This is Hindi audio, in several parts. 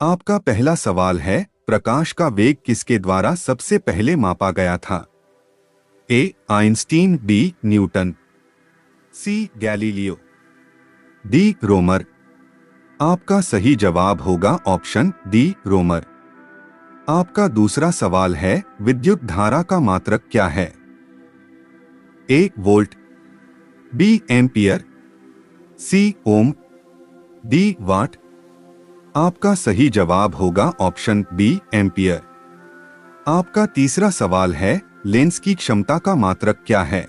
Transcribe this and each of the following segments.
आपका पहला सवाल है, प्रकाश का वेग किसके द्वारा सबसे पहले मापा गया था? A. Einstein, B. Newton, C. Galileo, D. Romer. आपका सही जवाब होगा ऑप्शन डी, रोमर। आपका दूसरा सवाल है, विद्युत धारा का मात्रक क्या है? A. Volt, B. Ampere, C. Ohm, D. Watt. आपका सही जवाब होगा ऑप्शन बी, एम्पियर। आपका तीसरा सवाल है, लेंस की क्षमता का मात्रक क्या है?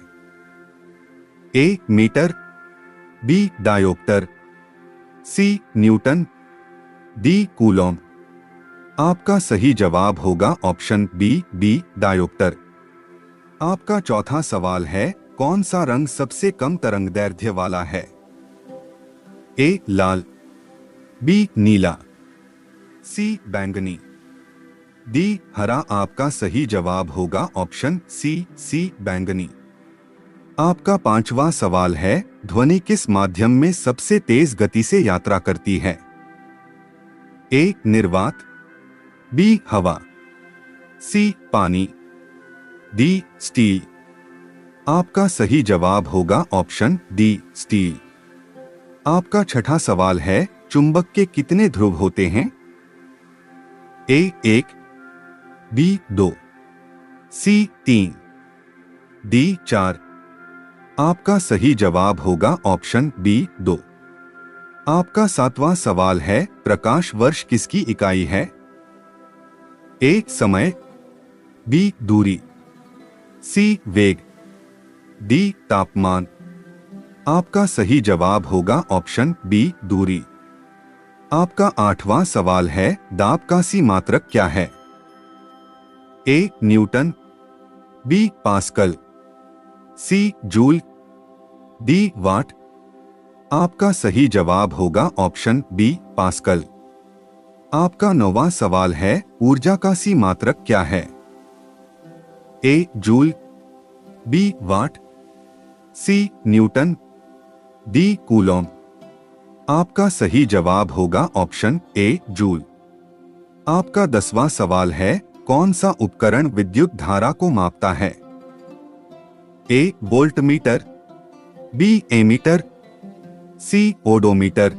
A. Metre, B. Dioptre, C. Newton, D. Coulomb. आपका सही जवाब होगा ऑप्शन बी, डायोप्टर। आपका चौथा सवाल है, कौन सा रंग सबसे कम तरंगदैर्घ्य वाला है? ए. लाल, बी. नीला, सी. बैंगनी, डी. हरा। आपका सही जवाब होगा ऑप्शन सी, बैंगनी। आपका पांचवा सवाल है, ध्वनि किस माध्यम में सबसे तेज गति से यात्रा करती है? ए. निर्वात, बी. हवा, सी. पानी, डी. स्टील। आपका सही जवाब होगा ऑप्शन डी, स्टील। आपका छठा सवाल है, चुंबक के कितने ध्रुव होते हैं? ए. 1, बी. 2, सी. 3, डी. 4। आपका सही जवाब होगा ऑप्शन बी, 2। आपका सातवां सवाल है, प्रकाश वर्ष किसकी इकाई है? ए. समय, बी. दूरी, सी. वेग, डी. तापमान। आपका सही जवाब होगा ऑप्शन बी, दूरी। आपका आठवां सवाल है, दाब का सी मात्रक क्या है? A. Newton, B. Pascal, C. Joule, D. Watt. आपका सही जवाब होगा ऑप्शन बी, पास्कल। आपका नौवां सवाल है, ऊर्जा का सी मात्रक क्या है? A. Joule, B. Watt, C. Newton, D. Coulomb. आपका सही जवाब होगा ऑप्शन ए, जूल। आपका 10वां सवाल है, कौन सा उपकरण विद्युत धारा को मापता है? A. Voltmeter, B. Ammeter, C. Odometer,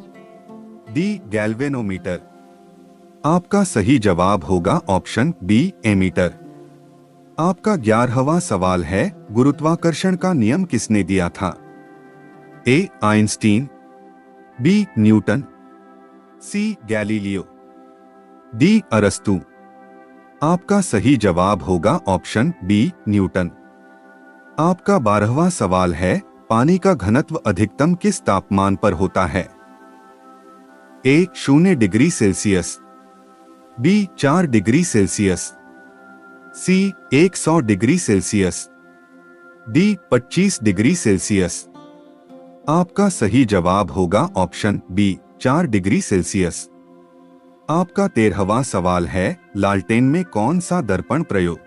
D. Galvanometer. आपका सही जवाब होगा ऑप्शन बी, एमीटर। आपका 11वां सवाल है, गुरुत्वाकर्षण का नियम किसने दिया था? A. Einstein, B. Newton, C. Galileo, D. अरस्तू। आपका सही जवाब होगा ऑप्शन बी, न्यूटन। आपका 12वां सवाल है, पानी का घनत्व अधिकतम किस तापमान पर होता है? A. 0 degree Celsius, B. 4 degree Celsius, C. 100 degree Celsius, D. 25 degree Celsius. आपका सही जवाब होगा ऑप्शन बी, 4 डिग्री सेल्सियस। आपका 13वां सवाल है, लालटेन में कौन सा दर्पण प्रयोग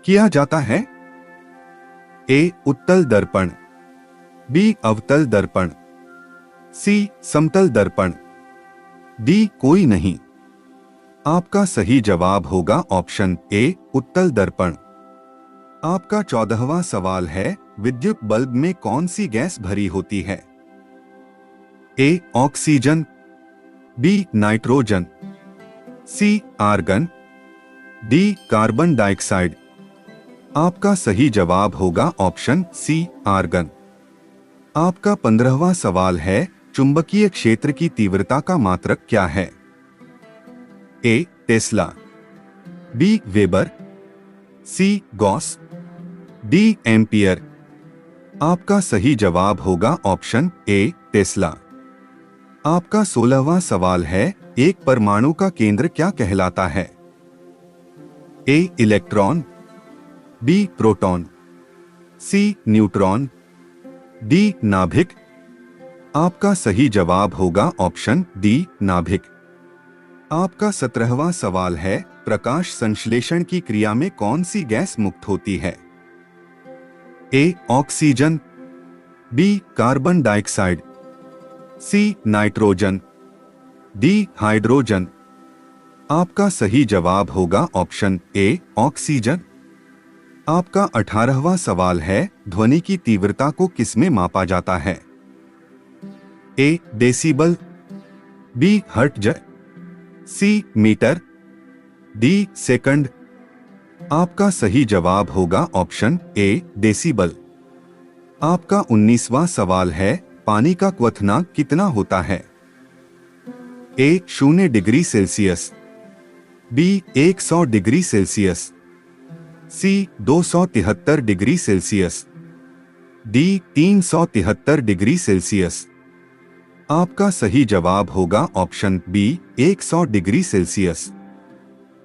किया जाता है? ए. उत्तल दर्पण, बी. अवतल दर्पण, सी. समतल दर्पण, डी. कोई नहीं। आपका सही जवाब होगा ऑप्शन ए, उत्तल दर्पण। आपका 14वां सवाल है, विद्युत बल्ब में कौन सी गैस भरी होती है? A. Oxygen, B. Nitrogen, C. Argon, D. Carbon dioxide. आपका सही जवाब होगा ऑप्शन सी, आर्गन। आपका 15वां सवाल है, चुंबकीय क्षेत्र की तीव्रता का मात्रक क्या है? A. Tesla, B. Weber, C. Gauss, D. Ampere. आपका सही जवाब होगा ऑप्शन ए, टेस्ला। आपका 16वां सवाल है, एक परमाणु का केंद्र क्या कहलाता है? A. Electron, B. Proton, C. Neutron, D. नाभिक। आपका सही जवाब होगा ऑप्शन डी, नाभिक। आपका 17वां सवाल है, प्रकाश संश्लेषण की क्रिया में कौन सी गैस मुक्त होती है? A. Oxygen, B. Carbon dioxide, C. Nitrogen, D. Hydrogen. आपका सही जवाब होगा ऑप्शन ए ऑक्सीजन। आपका 18वां सवाल है, ध्वनि की तीव्रता को किसमें मापा जाता है? ए डेसिबल, बी हर्ट्ज, सी मीटर, डी सेकंड। आपका सही जवाब होगा ऑप्शन ए डेसिबल। आपका 19वां सवाल है, पानी का क्वथनांक कितना होता है? A 0 degree Celsius, B 100 degree Celsius, C 273 degree Celsius, D 373 degree Celsius. आपका सही जवाब होगा ऑप्शन बी 100 डिग्री सेल्सियस।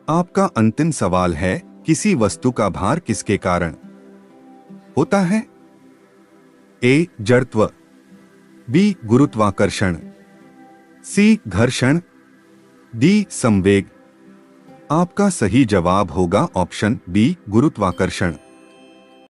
आपका अंतिम सवाल है, किसी वस्तु का भार किसके कारण होता है? ए जड़त्व, बी गुरुत्वाकर्षण, सी घर्षण, डी संवेग। आपका सही जवाब होगा ऑप्शन बी गुरुत्वाकर्षण।